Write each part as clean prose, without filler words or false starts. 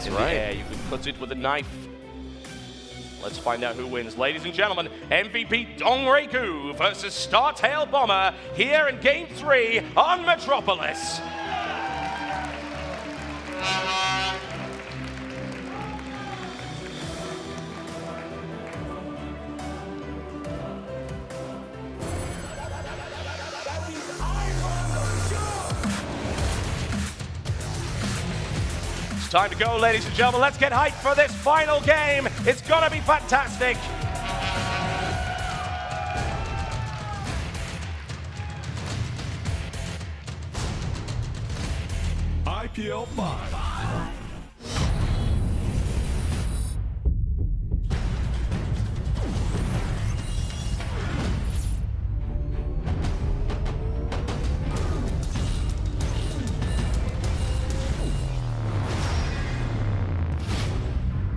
That's in right. the air. You can cut it with a knife. Let's find out who wins. Ladies and gentlemen, MVP DongRaeGu versus Startail Bomber here in Game 3 on Metropolis. It's time to go, ladies and gentlemen. Let's get hyped for this final game. It's gonna be fantastic. IPL5.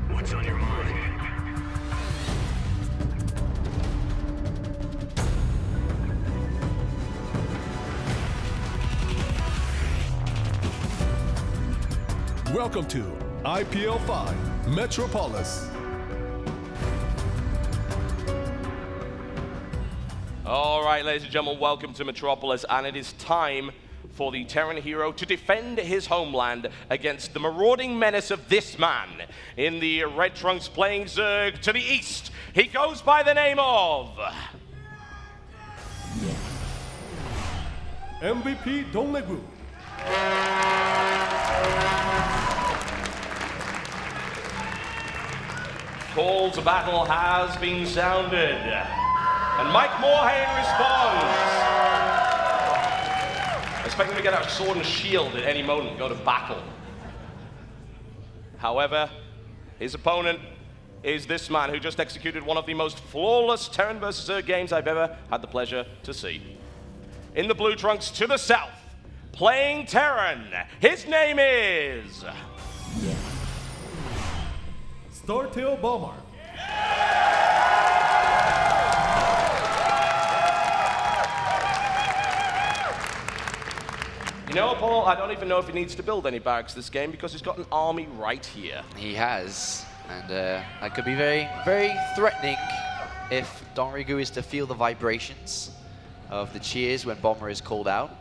What's on your mind? Welcome to IPL5 Metropolis. All right, ladies and gentlemen, welcome to Metropolis, and it is time for the Terran hero to defend his homeland against the marauding menace of this man. In the red trunks playing Zerg to the east, he goes by the name of... MVP DongRaeGu. Call to battle has been sounded. And Mike Morhaime responds. Expecting to get out sword and shield at any moment and go to battle. However, his opponent is this man who just executed one of the most flawless Terran vs. Zerg games I've ever had the pleasure to see. In the blue trunks to the south, playing Terran, his name is... Startail Bomber. You know, Paul, I don't even know if he needs to build any barracks this game because he's got an army right here. He has, and that could be very, very threatening if DongRaeGu is to feel the vibrations of the cheers when Bomber is called out.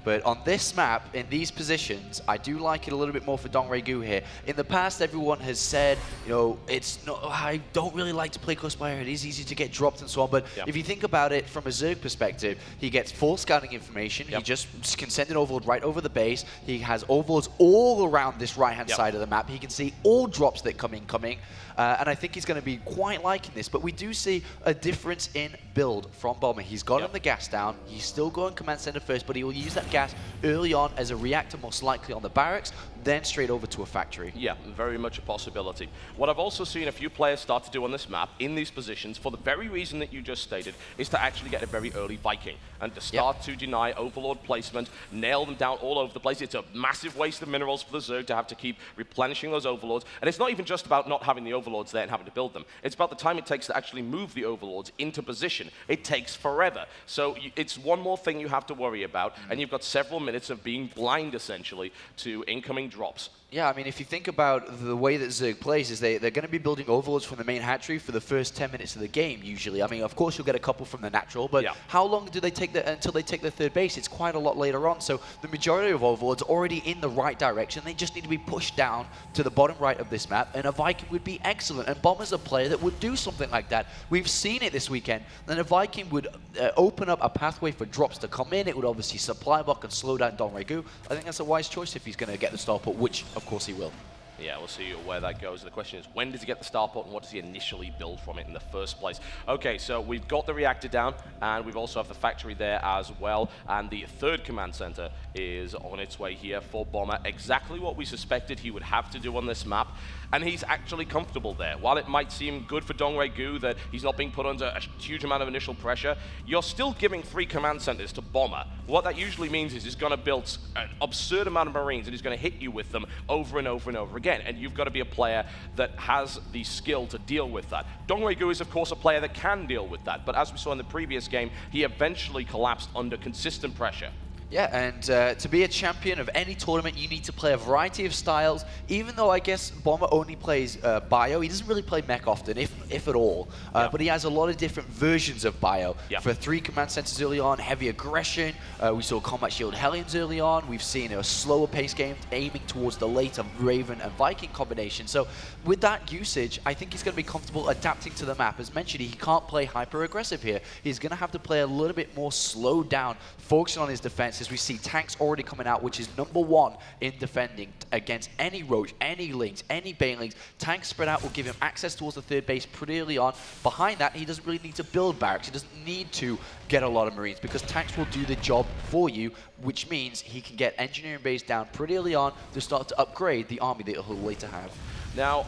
But on this map, in these positions, I do like it a little bit more for DongRaeGu here. In the past, everyone has said, you know, I don't really like to play close by. It is easy to get dropped and so on. But if you think about it from a Zerg perspective, he gets full scouting information. He just can send an overlord right over the base. He has overlords all around this right-hand side of the map. He can see all drops that come incoming. And I think he's going to be quite liking this. But we do see a difference in build from Bomber. He's got the gas down. He's still going command center first, but he will use that gas early on as a reactor, most likely on the barracks, then straight over to a factory. Yeah, very much a possibility. What I've also seen a few players start to do on this map, in these positions, for the very reason that you just stated, is to actually get a very early Viking and to start to deny overlord placement, nail them down all over the place. It's a massive waste of minerals for the Zerg to have to keep replenishing those overlords. And it's not even just about not having the overlords there and having to build them. It's about the time it takes to actually move the overlords into position. It takes forever. So it's one more thing you have to worry about, and you've got several minutes of being blind, essentially, to incoming drops. Yeah, I mean, if you think about the way that Zerg plays, is they're going to be building overlords from the main hatchery for the first 10 minutes of the game, usually. I mean, of course, you'll get a couple from the natural, but how long do they take until they take the third base? It's quite a lot later on, so the majority of overlords are already in the right direction. They just need to be pushed down to the bottom right of this map, and a Viking would be excellent, and Bomber's a player that would do something like that. We've seen it this weekend, and a Viking would open up a pathway for drops to come in. It would obviously supply block and slow down DongRaeGu. I think that's a wise choice if he's going to get the starport, which, of course, he will. Yeah, we'll see where that goes. The question is, when does he get the starport and what does he initially build from it in the first place? Okay, so we've got the reactor down, and we've also have the factory there as well, and the third command center is on its way here for Bomber. Exactly what we suspected he would have to do on this map, and he's actually comfortable there. While it might seem good for DongRaeGu that he's not being put under a huge amount of initial pressure, you're still giving 3 command centers to Bomber. What that usually means is he's going to build an absurd amount of Marines, and he's going to hit you with them over and over and over again. And you've got to be a player that has the skill to deal with that. DongRaeGu is, of course, a player that can deal with that. But as we saw in the previous game, he eventually collapsed under consistent pressure. Yeah, and to be a champion of any tournament, you need to play a variety of styles. Even though I guess Bomber only plays Bio, he doesn't really play mech often, if at all. But he has a lot of different versions of Bio. For 3 command centers early on, heavy aggression. We saw Combat Shield Hellions early on. We've seen a slower pace game aiming towards the later Raven and Viking combination. So with that usage, I think he's going to be comfortable adapting to the map. As mentioned, he can't play hyper aggressive here. He's going to have to play a little bit more slowed down, focusing on his defense. As we see tanks already coming out, which is #1 in defending against any Roach, any Lynx, any Banelings. Tanks spread out will give him access towards the third base pretty early on. Behind that, he doesn't really need to build barracks. He doesn't need to get a lot of Marines because tanks will do the job for you, which means he can get engineering base down pretty early on to start to upgrade the army that he'll later have. Now,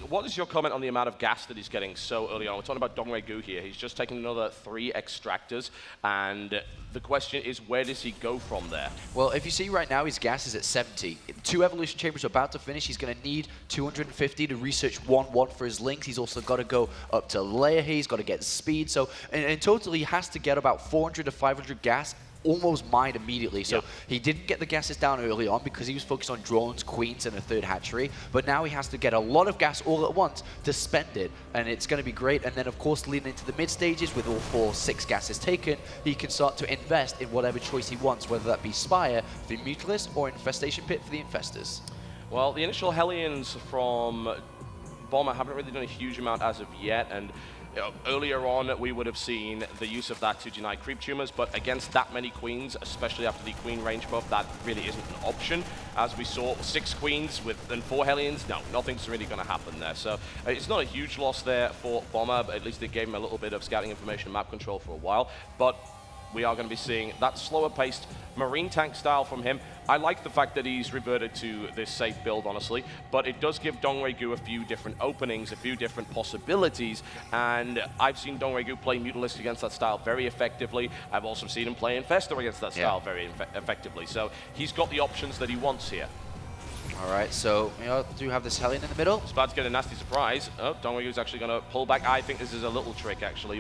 what is your comment on the amount of gas that he's getting so early on? We're talking about DongRaeGu here. He's just taken another 3 extractors, and the question is, where does he go from there? Well, if you see right now, his gas is at 70. 2 evolution chambers are about to finish. He's going to need 250 to research 1-1 for his links. He's also got to go up to layer. He's got to get speed. So in total, he has to get about 400 to 500 gas almost mined immediately. So he didn't get the gases down early on because he was focused on drones, queens, and a 3rd hatchery. But now he has to get a lot of gas all at once to spend it. And it's going to be great. And then, of course, leading into the mid stages with all 6 gases taken, he can start to invest in whatever choice he wants, whether that be Spire for the Mutalist or Infestation Pit for the Infestors. Well, the initial Hellions from Bomber haven't really done a huge amount as of yet. And earlier on, we would have seen the use of that to deny creep tumors, but against that many queens, especially after the queen range buff, that really isn't an option. As we saw, 6 queens and 4 Hellions, no, nothing's really going to happen there. So it's not a huge loss there for Bomber, but at least it gave him a little bit of scouting information and map control for a while. But we are going to be seeing that slower paced Marine tank style from him. I like the fact that he's reverted to this safe build, honestly, but it does give DongRaeGu a few different openings, a few different possibilities, and I've seen DongRaeGu play Mutalist against that style very effectively. I've also seen him play Infestor against that style very effectively, so he's got the options that he wants here. All right, so we do have this Hellion in the middle. It's about to get a nasty surprise. Oh, DongRaeGu's actually going to pull back. I think this is a little trick, actually.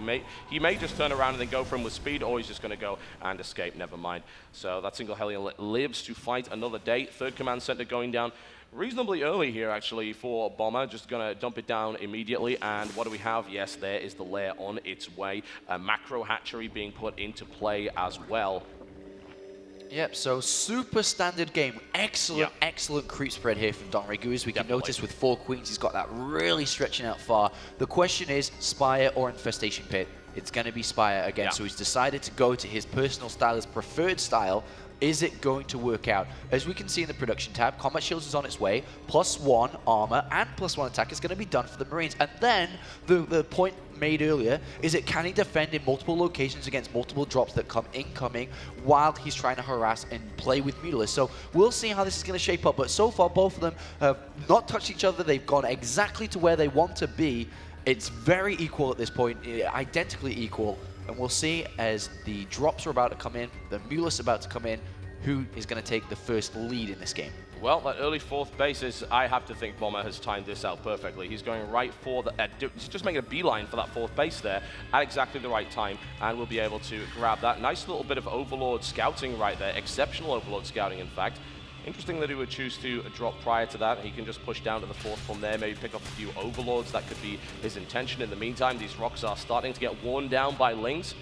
He may just turn around and then go for him with speed, or he's just going to go and escape. Never mind. So that single Hellion lives to fight another day. 3rd command center going down reasonably early here, actually, for Bomber. Just going to dump it down immediately. And what do we have? Yes, there is the lair on its way. A macro hatchery being put into play as well. Yep, so super standard game. Excellent, excellent creep spread here from DongRaeGu. As we can notice with 4 queens, he's got that really stretching out far. The question is, Spire or Infestation Pit? It's going to be Spire again, so he's decided to go to his personal style, his preferred style. Is it going to work out? As we can see in the production tab, Combat Shields is on its way. +1 armor and +1 attack is going to be done for the Marines. And then the point made earlier is that can he defend in multiple locations against multiple drops that come incoming while he's trying to harass and play with Mutalists. So we'll see how this is going to shape up. But so far, both of them have not touched each other. They've gone exactly to where they want to be. It's very equal at this point, identically equal. And we'll see as the drops are about to come in, the Mutalist about to come in, who is going to take the first lead in this game. Well, that early 4th base is, I have to think Bomber has timed this out perfectly. He's going right for the, he's just making a beeline for that 4th base there at exactly the right time, and we'll be able to grab that. Nice little bit of Overlord scouting right there, exceptional Overlord scouting, in fact. Interesting that he would choose to drop prior to that. He can just push down to the 4th from there, maybe pick up a few Overlords. That could be his intention. In the meantime, these rocks are starting to get worn down by Lings.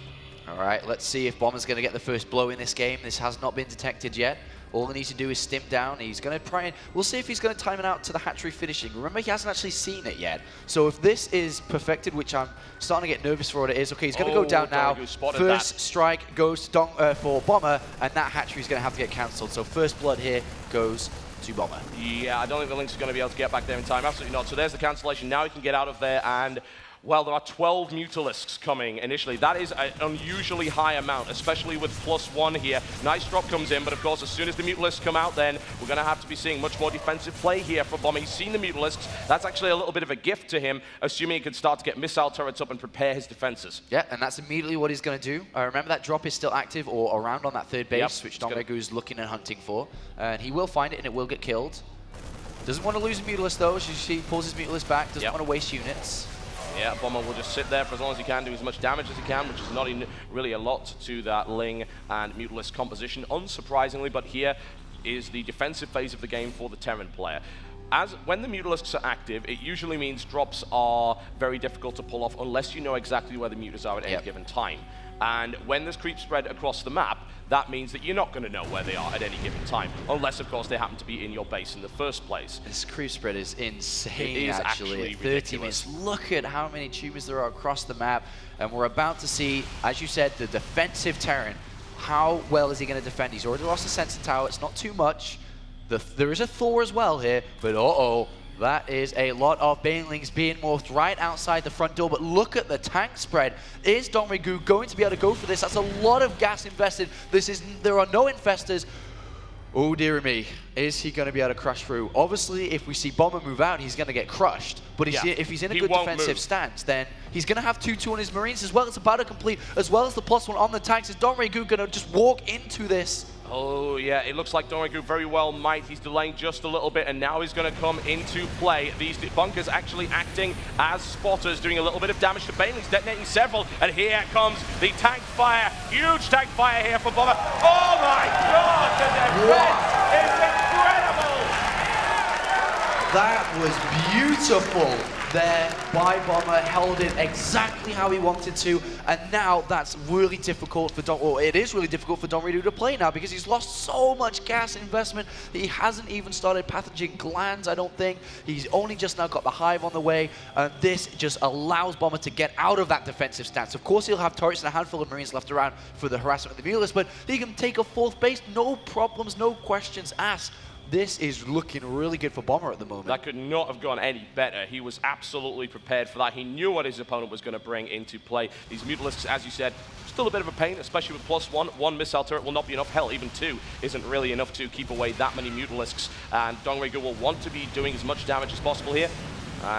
All right, let's see if Bomber's going to get the first blow in this game. This has not been detected yet. All he needs to do is stim down. He's going to try and... We'll see if he's going to time it out to the hatchery finishing. Remember, he hasn't actually seen it yet. So if this is perfected, which I'm starting to get nervous for what it is. Okay, he's going to go down now. First strike goes to for Bomber, and that hatchery is going to have to get cancelled. So first blood here goes to Bomber. Yeah, I don't think the Lynx is going to be able to get back there in time. Absolutely not. So there's the cancellation. Now he can get out of there, and... well, there are 12 Mutalisks coming initially. That is an unusually high amount, especially with +1 here. Nice drop comes in, but of course, as soon as the Mutalisks come out, then we're going to have to be seeing much more defensive play here for Bomber. He's seen the Mutalisks. That's actually a little bit of a gift to him, assuming he can start to get missile turrets up and prepare his defenses. Yeah, and that's immediately what he's going to do. Remember that drop is still active or around on that 3rd base, which DongRaeGu is looking and hunting for. And he will find it, and it will get killed. Doesn't want to lose a Mutalist, though. As you see, he pulls his Mutalist back. Doesn't want to waste units. Yeah, Bomber will just sit there for as long as he can, do as much damage as he can, which is not really a lot to that Ling and Mutalisk composition, unsurprisingly, but here is the defensive phase of the game for the Terran player. When the Mutalisks are active, it usually means drops are very difficult to pull off unless you know exactly where the Mutas are at any given time. And when there's creep spread across the map, that means that you're not going to know where they are at any given time, unless, of course, they happen to be in your base in the first place. This creep spread is insane, it is actually. 30 ridiculous. minutes. Look at how many tumors there are across the map, and we're about to see, as you said, the defensive Terran. How well is he going to defend? He's already lost the sensor tower. It's not too much. There is a Thor as well here, but that is a lot of Banelings being morphed right outside the front door. But look at the tank spread. Is DongRaeGu going to be able to go for this? That's a lot of gas invested. There are no infestors. Oh, dear me. Is he going to be able to crush through? Obviously, if we see Bomber move out, he's going to get crushed. But if he's in a good defensive stance, then he's going to have 2-2 on his Marines as well. It's about to complete, as well as the +1 on the tanks. Is DongRaeGu going to just walk into this? Oh, yeah, it looks like DongRaeGu very well might. He's delaying just a little bit, and now he's going to come into play. These bunkers actually acting as spotters, doing a little bit of damage to Banelings, detonating several. And here comes the tank fire. Huge tank fire here for Bomber. Oh, my God! The defense is incredible! That was beautiful there by Bomber, held it exactly how he wanted to, and now that's really difficult for it is really difficult for DongRaeGu to play now because he's lost so much gas investment. He hasn't even started pathogen glands, I don't think. He's only just now got the hive on the way, and this just allows Bomber to get out of that defensive stance. Of course, he'll have turrets and a handful of Marines left around for the harassment of the Mutalisk, but he can take a 4th base, no problems, no questions asked. This is looking really good for Bomber at the moment. That could not have gone any better. He was absolutely prepared for that. He knew what his opponent was going to bring into play. These Mutalisks, as you said, still a bit of a pain, especially with +1. 1 missile turret will not be enough. Hell, even 2 isn't really enough to keep away that many Mutalisks. And DongRaeGu will want to be doing as much damage as possible here.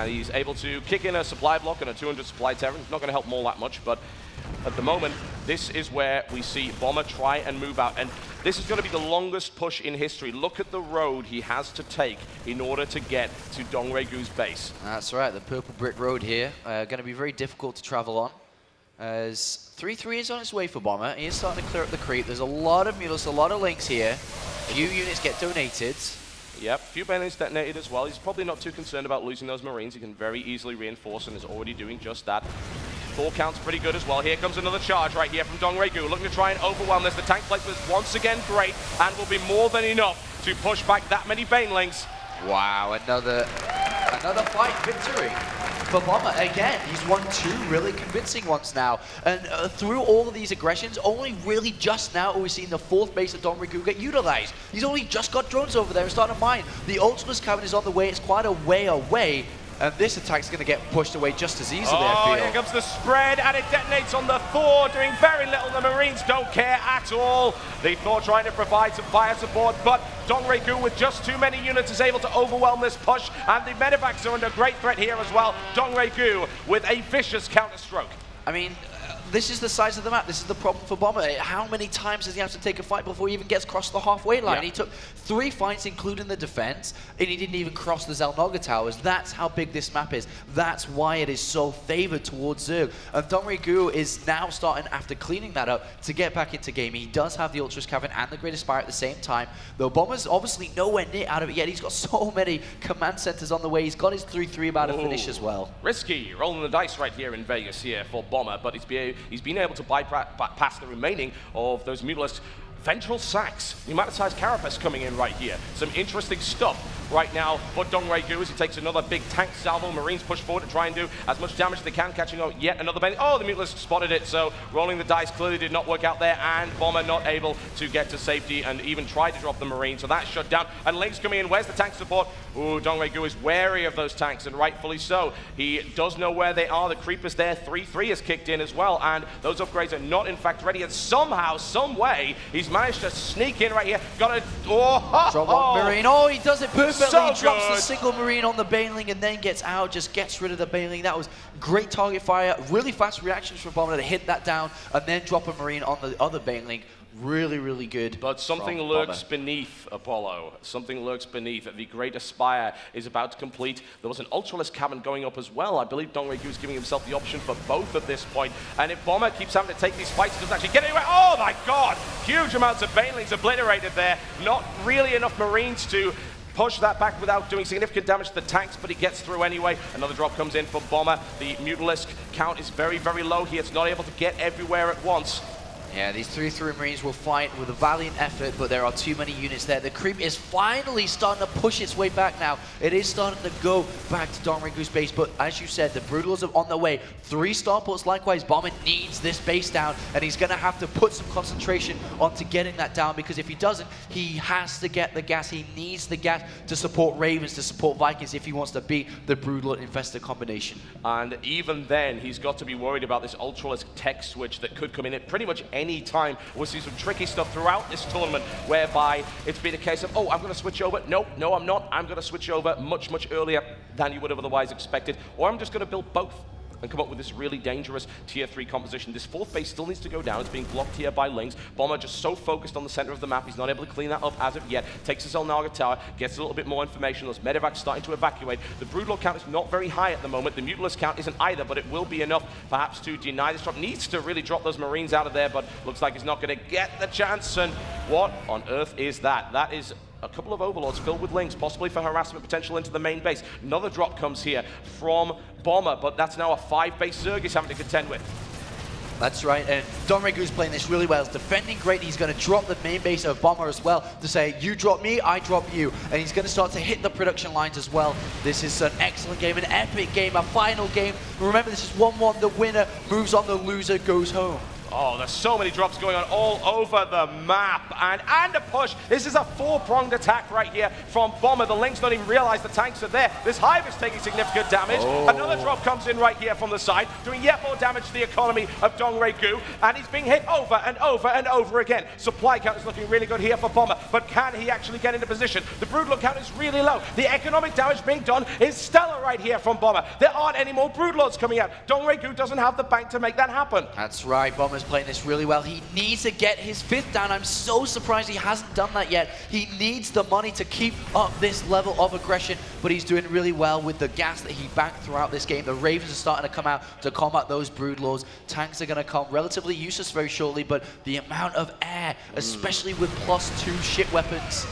He's able to kick in a supply block and a 200 supply Terran. Not going to help Maul that much, but at the moment, this is where we see Bomber try and move out. And this is going to be the longest push in history. Look at the road he has to take in order to get to DongRaeGu's base. That's right, the purple brick road here. Going to be very difficult to travel on. As 3-3 is on its way for Bomber. He is starting to clear up the creep. There's a lot of Mutalisks, a lot of links here. A few units get donated. Yep, a few Banelings detonated as well. He's probably not too concerned about losing those Marines. He can very easily reinforce and is already doing just that. Thor count's pretty good as well. Here comes another charge right here from DongRaeGu, looking to try and overwhelm this. The tank placement is once again great and will be more than enough to push back that many Banelings. Wow, another fight victory for Bomber. Again, he's won 2 really convincing ones now. And through all of these aggressions, only really just now are we seeing the 4th base of DongRaeGu get utilized. He's only just got drones over there and starting to mine. The Ultimus Cavern is on the way. It's quite a way away. And this attack's going to get pushed away just as easily, I feel. Here comes the spread, and it detonates on the Thor, doing very little. The Marines don't care at all. The Thor trying to provide some fire support, but DongRaeGu, with just too many units, is able to overwhelm this push, and the medevacs are under great threat here as well. DongRaeGu with a vicious counterstroke. I mean, this is the size of the map. This is the problem for Bomber. How many times does he have to take a fight before he even gets across the halfway line? Yeah. He took 3 fights, including the defense, and he didn't even cross the Zelnoga towers. That's how big this map is. That's why it is so favored towards Zerg. And DongRaeGu is now starting, after cleaning that up, to get back into game. He does have the Ultras Cavern and the Great Aspire at the same time, though Bomber's obviously nowhere near out of it yet. He's got so many command centers on the way. He's got his 3-3 about to finish as well. Risky, rolling the dice right here in Vegas here for Bomber, but he's been able to bypass the remaining of those Mutalisks. Ventral Sacs, pneumaticized carapace coming in right here. Some interesting stuff right now for DongRaeGu as he takes another big tank salvo. Marines push forward to try and do as much damage as they can, catching out yet another Baneling. Oh, the Mutalisk spotted it, so rolling the dice clearly did not work out there, and Bomber not able to get to safety and even tried to drop the Marine, so that's shut down. And Link's coming in. Where's the tank support? Ooh, DongRaeGu is wary of those tanks, and rightfully so. He does know where they are. The creep is there. 3-3 has kicked in as well, and those upgrades are not in fact ready, and somehow, some way, he's managed to sneak in right here. Got a Drop one Marine. Oh, he does it perfectly. So he drops good. the single Marine on the Baneling and then gets out, just gets rid of the Baneling. That was great target fire. Really fast reactions from Bomber to hit that down and then drop a Marine on the other Baneling. Really, really good. But something from lurks Bomber. beneath, Apollo. Something lurks beneath. The Great Aspire is about to complete. There was an Ultralisk cabin going up as well. I believe DongRaeGu is giving himself the option for both at this point. And if Bomber keeps having to take these fights, he doesn't actually get anywhere. Oh my god! Huge amounts of Banelings obliterated there. Not really enough Marines to push that back without doing significant damage to the tanks, but he gets through anyway. Another drop comes in for Bomber. The Mutalisk count is very, very low here. It's not able to get everywhere at once. Yeah, these 3-3 Marines will fight with a valiant effort, but there are too many units there. The creep is finally starting to push its way back now. It is starting to go back to DongRaeGu's base, but as you said, the Brutals are on their way. 3 starports likewise. Bomber needs this base down, and he's going to have to put some concentration onto getting that down, because if he doesn't, he has to get the gas. He needs the gas to support Ravens, to support Vikings, if he wants to beat the Brutal Infestor combination. And even then, he's got to be worried about this Ultralisk tech switch that could come in at pretty much any time. We'll see some tricky stuff throughout this tournament, whereby it's been a case of, oh, I'm going to switch over. No, I'm not. I'm going to switch over much, much earlier than you would have otherwise expected. Or I'm just going to build both and come up with this really dangerous tier 3 composition. This 4th base still needs to go down. It's being blocked here by Lings. Bomber just so focused on the center of the map, he's not able to clean that up as of yet. Takes his Elnaga tower, gets a little bit more information. Those medevacs starting to evacuate. The Brutal count is not very high at the moment. The Mutalisk count isn't either, but it will be enough perhaps to deny this drop. Needs to really drop those Marines out of there, but looks like he's not going to get the chance. And what on earth is that? That is a couple of Overlords filled with Lings, possibly for harassment potential into the main base. Another drop comes here from Bomber, but that's now a 5-base Zerg he's having to contend with. That's right, and DongRaeGu's playing this really well. He's defending great. He's going to drop the main base of Bomber as well to say, you drop me, I drop you. And he's going to start to hit the production lines as well. This is an excellent game, an epic game, a final game. Remember, this is 1-1. The winner moves on, the loser goes home. Oh, there's so many drops going on all over the map. And a push. This is a 4-pronged attack right here from Bomber. The Lings don't even realize the tanks are there. This Hive is taking significant damage. Oh. Another drop comes in right here from the side, doing yet more damage to the economy of DongRaeGu. And he's being hit over and over and over again. Supply count is looking really good here for Bomber, but can he actually get into position? The Brutal count is really low. The economic damage being done is stellar right here from Bomber. There aren't any more Broodlords coming out. DongRaeGu doesn't have the bank to make that happen. That's right, Bomber's playing this really well. He needs to get his 5th down. I'm so surprised he hasn't done that yet. He needs the money to keep up this level of aggression, but he's doing really well with the gas that he backed throughout this game. The Ravens are starting to come out to combat those Broodlords. Tanks are going to come relatively useless very shortly, but the amount of air, especially with +2 ship weapons.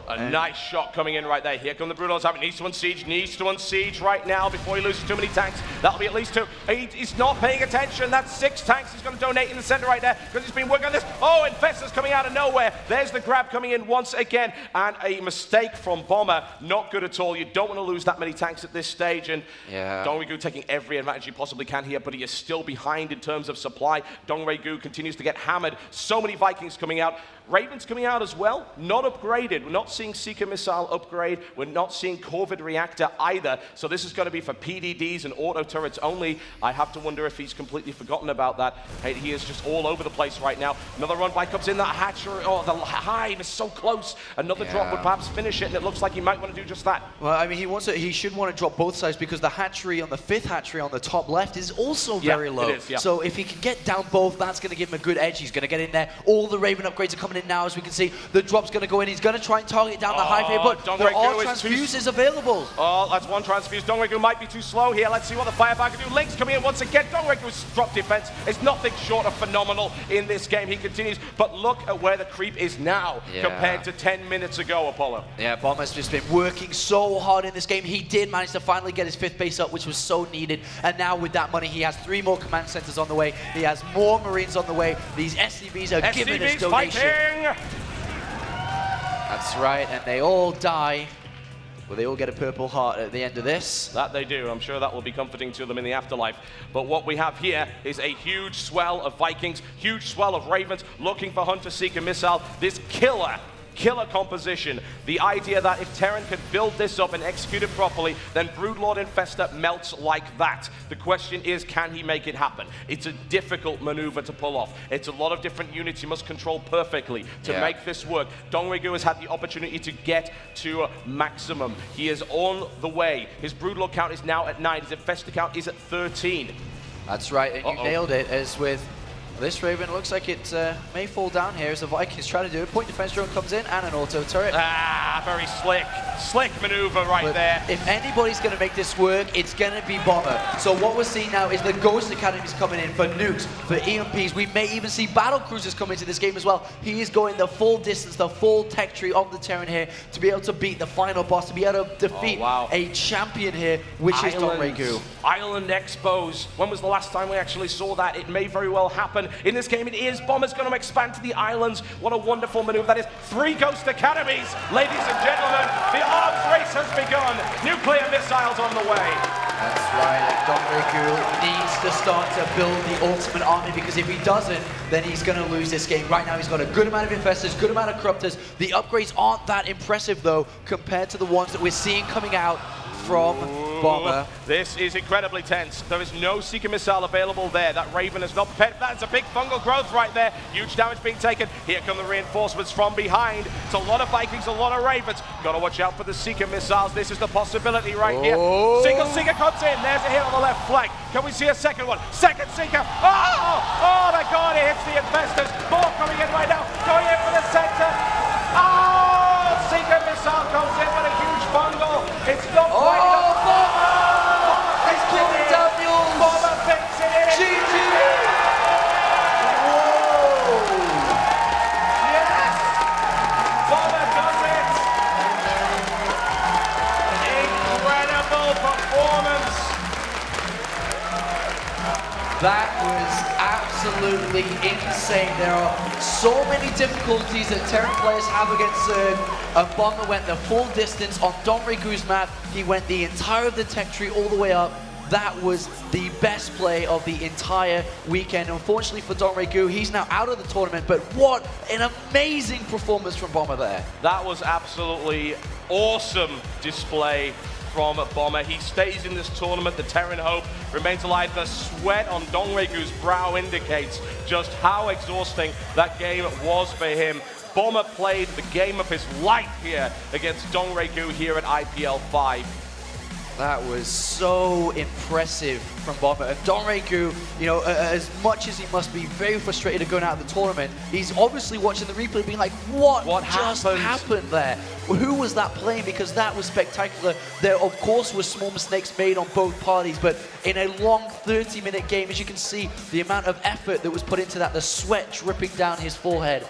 A nice shot coming in right there. Here come the Brutals. Needs to unsiege right now before he loses too many tanks. That'll be at least 2. He's not paying attention. That's 6 tanks he's going to donate in the center right there because he's been working on this. Oh, Infestor's coming out of nowhere. There's the grab coming in once again. And a mistake from Bomber. Not good at all. You don't want to lose that many tanks at this stage. And yeah. DongRaeGu taking every advantage he possibly can here, but he is still behind in terms of supply. DongRaeGu continues to get hammered. So many Vikings coming out. Ravens coming out as well, not upgraded. We're not seeing Seeker Missile upgrade. We're not seeing Corvid Reactor either. So this is going to be for PDDs and auto turrets only. I have to wonder if he's completely forgotten about that. Hey, he is just all over the place right now. Another run by comes in. That hatchery, oh, the Hive is so close. Another drop would perhaps finish it, and it looks like he might want to do just that. Well, I mean, he should want to drop both sides because the hatchery on the 5th hatchery on the top left is also very low. It is, yeah. So if he can get down both, that's going to give him a good edge. He's going to get in there. All the Raven upgrades are coming in now, as we can see. The drop's going to go in. He's going to try and target down the Hive here, but there are transfuses available. Oh, that's one transfuse. DongRaeGu might be too slow here. Let's see what the Firebag can do. Lings coming in once again. DongRaeGu's drop defense is nothing short of phenomenal in this game. He continues, but look at where the creep is now compared to 10 minutes ago, Apollo. Yeah, Bomber's just been working so hard in this game. He did manage to finally get his 5th base up, which was so needed. And now with that money, he has 3 more command centers on the way. He has more Marines on the way. These SCVs are giving us donation. Fighting! That's right, and they all die. Well, they all get a purple heart at the end of this. That they do. I'm sure that will be comforting to them in the afterlife. But what we have here is a huge swell of Vikings, huge swell of Ravens looking for Hunter Seeker Missile. This killer composition. The idea that if Terran can build this up and execute it properly, then Broodlord Infestor melts like that. The question is, can he make it happen? It's a difficult maneuver to pull off. It's a lot of different units you must control perfectly to make this work. DongRaeGu has had the opportunity to get to maximum. He is on the way. His Broodlord count is now at 9. His Infestor count is at 13. That's right, and you nailed it, as with This Raven looks like it may fall down here as the Vikings try to do it. Point defense drone comes in and an auto turret. Ah, very slick. Slick maneuver right But there. if anybody's going to make this work, it's going to be Bomber. So what we're seeing now is the Ghost Academies coming in for nukes, for EMPs. We may even see battle cruisers come into this game as well. He is going the full distance, the full tech tree of the Terran here to be able to beat the final boss, to be able to defeat a champion here, which is DongRaeGu. Island Expos. When was the last time we actually saw that? It may very well happen. In this game, it is. Bomber's going to expand to the islands. What a wonderful maneuver that is. 3 Ghost Academies. Ladies and gentlemen, the arms race has begun. Nuclear missiles on the way. That's right, DongRaeGu needs to start to build the ultimate army, because if he doesn't, then he's going to lose this game. Right now, he's got a good amount of infestors, good amount of corruptors. The upgrades aren't that impressive, though, compared to the ones that we're seeing coming out from Bomber. This is incredibly tense. There is no Seeker missile available there. That Raven is not prepared. That's a big fungal growth right there. Huge damage being taken. Here come the reinforcements from behind. It's a lot of Vikings, a lot of Ravens. Got to watch out for the Seeker missiles. This is the possibility right here. Single Seeker comes in. There's a hit on the left flank. Can we see a second one? Second Seeker. Oh my God, it hits the infestors. More coming in right now. Going in for the center. Oh, Seeker missile comes in with a huge fungal. It's not quite enough. He's killing down mules! Bomber fits it in! GG! Whoa! Yes! Bomber does it! Incredible performance! That was absolutely insane. There are so many difficulties that Terran players have against Zerg. And Bomber went the full distance on DongRaeGu's map. He went the entire of the tech tree all the way up. That was the best play of the entire weekend. Unfortunately for DongRaeGu, he's now out of the tournament, but what an amazing performance from Bomber there. That was absolutely awesome display from Bomber. He stays in this tournament. The Terran hope remains alive. The sweat on DongRaeGu's brow indicates just how exhausting that game was for him. Bomber played the game of his life here against DongRaeGu here at IPL5. That was so impressive from Bomber. And DongRaeGu, you know, as much as he must be very frustrated going out of the tournament, he's obviously watching the replay being like, what just happened there? Who was that playing? Because that was spectacular. There, of course, were small mistakes made on both parties, but in a long 30-minute game, as you can see, the amount of effort that was put into that, the sweat dripping down his forehead,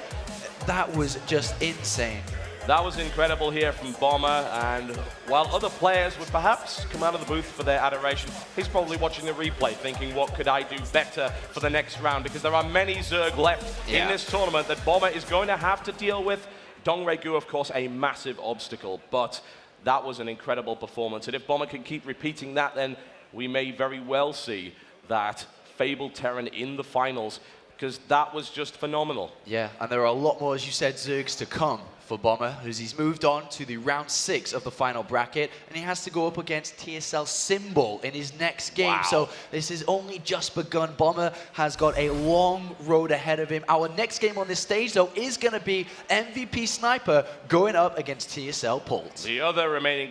that was just insane. That was incredible here from Bomber, and while other players would perhaps come out of the booth for their adoration, he's probably watching the replay thinking, what could I do better for the next round? Because there are many Zerg left in this tournament that Bomber is going to have to deal with. DongRaeGu, of course, a massive obstacle, but that was an incredible performance. And if Bomber can keep repeating that, then we may very well see that fabled Terran in the finals, because that was just phenomenal. Yeah, and there are a lot more, as you said, Zergs to come for Bomber, as he's moved on to the round 6 of the final bracket, and he has to go up against TSL Symbol in his next game. Wow. So this is only just begun. Bomber has got a long road ahead of him. Our next game on this stage, though, is going to be MVP Sniper going up against TSL Pult. The other remaining